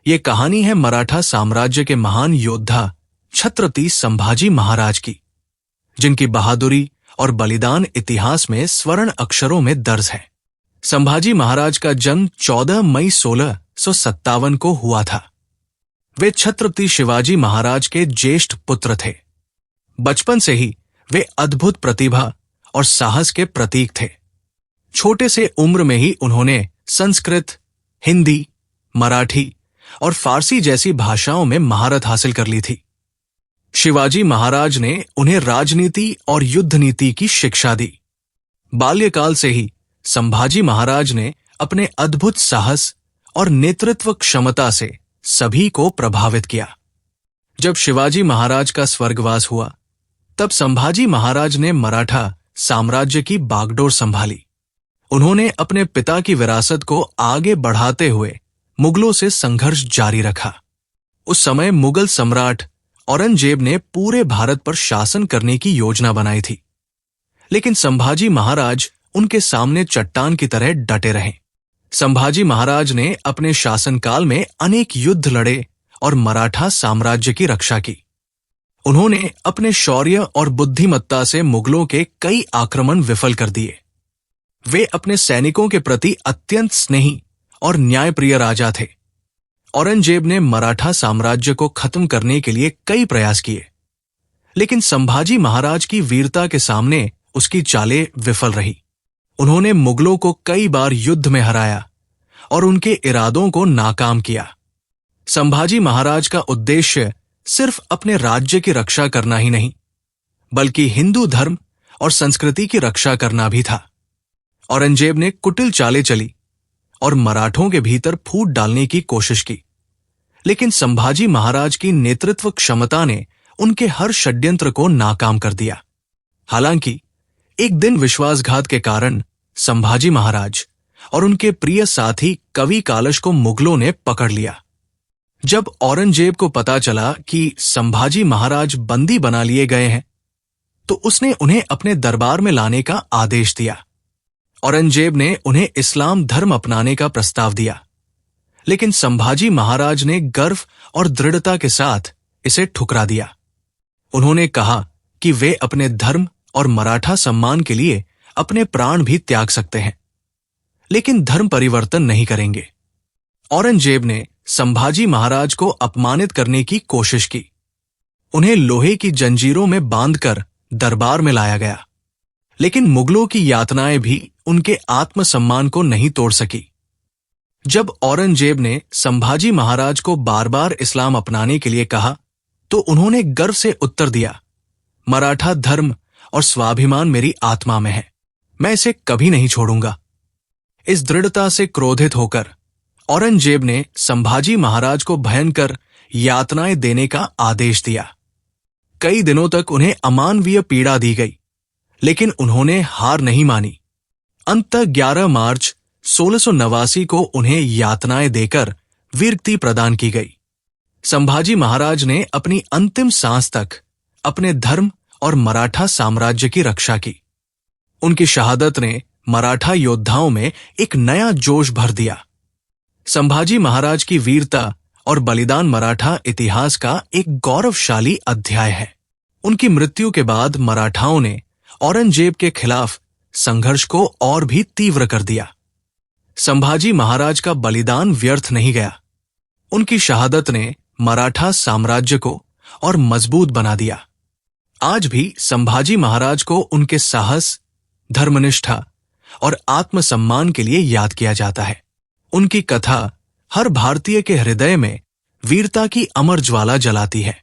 ये कहानी है मराठा साम्राज्य के महान योद्धा छत्रपति संभाजी महाराज की, जिनकी बहादुरी और बलिदान इतिहास में स्वर्ण अक्षरों में दर्ज है। संभाजी महाराज का जन्म 14 मई 1657 को हुआ था। वे छत्रपति शिवाजी महाराज के ज्येष्ठ पुत्र थे। बचपन से ही वे अद्भुत प्रतिभा और साहस के प्रतीक थे। छोटे से उम्र में ही उन्होंने संस्कृत, हिंदी, मराठी और फारसी जैसी भाषाओं में महारत हासिल कर ली थी। शिवाजी महाराज ने उन्हें राजनीति और युद्ध नीति की शिक्षा दी। बाल्यकाल से ही संभाजी महाराज ने अपने अद्भुत साहस और नेतृत्व क्षमता से सभी को प्रभावित किया। जब शिवाजी महाराज का स्वर्गवास हुआ, तब संभाजी महाराज ने मराठा साम्राज्य की बागडोर संभाली। उन्होंने अपने पिता की विरासत को आगे बढ़ाते हुए मुगलों से संघर्ष जारी रखा। उस समय मुगल सम्राट औरंगजेब ने पूरे भारत पर शासन करने की योजना बनाई थी, लेकिन संभाजी महाराज उनके सामने चट्टान की तरह डटे रहे। संभाजी महाराज ने अपने शासनकाल में अनेक युद्ध लड़े और मराठा साम्राज्य की रक्षा की। उन्होंने अपने शौर्य और बुद्धिमत्ता से मुगलों के कई आक्रमण विफल कर दिए। वे अपने सैनिकों के प्रति अत्यंत स्नेही और न्यायप्रिय राजा थे। औरंगजेब ने मराठा साम्राज्य को खत्म करने के लिए कई प्रयास किए, लेकिन संभाजी महाराज की वीरता के सामने उसकी चालें विफल रही। उन्होंने मुगलों को कई बार युद्ध में हराया और उनके इरादों को नाकाम किया। संभाजी महाराज का उद्देश्य सिर्फ अपने राज्य की रक्षा करना ही नहीं, बल्कि हिंदू धर्म और संस्कृति की रक्षा करना भी था। औरंगजेब ने कुटिल चालें चली और मराठों के भीतर फूट डालने की कोशिश की, लेकिन संभाजी महाराज की नेतृत्व क्षमता ने उनके हर षड्यंत्र को नाकाम कर दिया। हालांकि एक दिन विश्वासघात के कारण संभाजी महाराज और उनके प्रिय साथी कवि कालश को मुगलों ने पकड़ लिया। जब औरंगजेब को पता चला कि संभाजी महाराज बंदी बना लिए गए हैं, तो उसने उन्हें अपने दरबार में लाने का आदेश दिया। औरंगजेब ने उन्हें इस्लाम धर्म अपनाने का प्रस्ताव दिया, लेकिन संभाजी महाराज ने गर्व और दृढ़ता के साथ इसे ठुकरा दिया। उन्होंने कहा कि वे अपने धर्म और मराठा सम्मान के लिए अपने प्राण भी त्याग सकते हैं, लेकिन धर्म परिवर्तन नहीं करेंगे। औरंगजेब ने संभाजी महाराज को अपमानित करने की कोशिश की। उन्हें लोहे की जंजीरों में बांधकर दरबार में लाया गया, लेकिन मुगलों की यातनाएं भी उनके आत्मसम्मान को नहीं तोड़ सकी। जब औरंगजेब ने संभाजी महाराज को बार बार इस्लाम अपनाने के लिए कहा, तो उन्होंने गर्व से उत्तर दिया, मराठा धर्म और स्वाभिमान मेरी आत्मा में है, मैं इसे कभी नहीं छोड़ूंगा। इस दृढ़ता से क्रोधित होकर औरंगजेब ने संभाजी महाराज को भयंकर यातनाएं देने का आदेश दिया। कई दिनों तक उन्हें अमानवीय पीड़ा दी गई, लेकिन उन्होंने हार नहीं मानी। अंततः 11 मार्च 1689 को उन्हें यातनाएं देकर वीरति प्रदान की गई। संभाजी महाराज ने अपनी अंतिम सांस तक अपने धर्म और मराठा साम्राज्य की रक्षा की। उनकी शहादत ने मराठा योद्धाओं में एक नया जोश भर दिया। संभाजी महाराज की वीरता और बलिदान मराठा इतिहास का एक गौरवशाली अध्याय है। उनकी मृत्यु के बाद मराठाओं ने औरंगजेब के खिलाफ संघर्ष को और भी तीव्र कर दिया। संभाजी महाराज का बलिदान व्यर्थ नहीं गया। उनकी शहादत ने मराठा साम्राज्य को और मजबूत बना दिया। आज भी संभाजी महाराज को उनके साहस, धर्मनिष्ठा और आत्मसम्मान के लिए याद किया जाता है। उनकी कथा हर भारतीय के हृदय में वीरता की अमर ज्वाला जलाती है।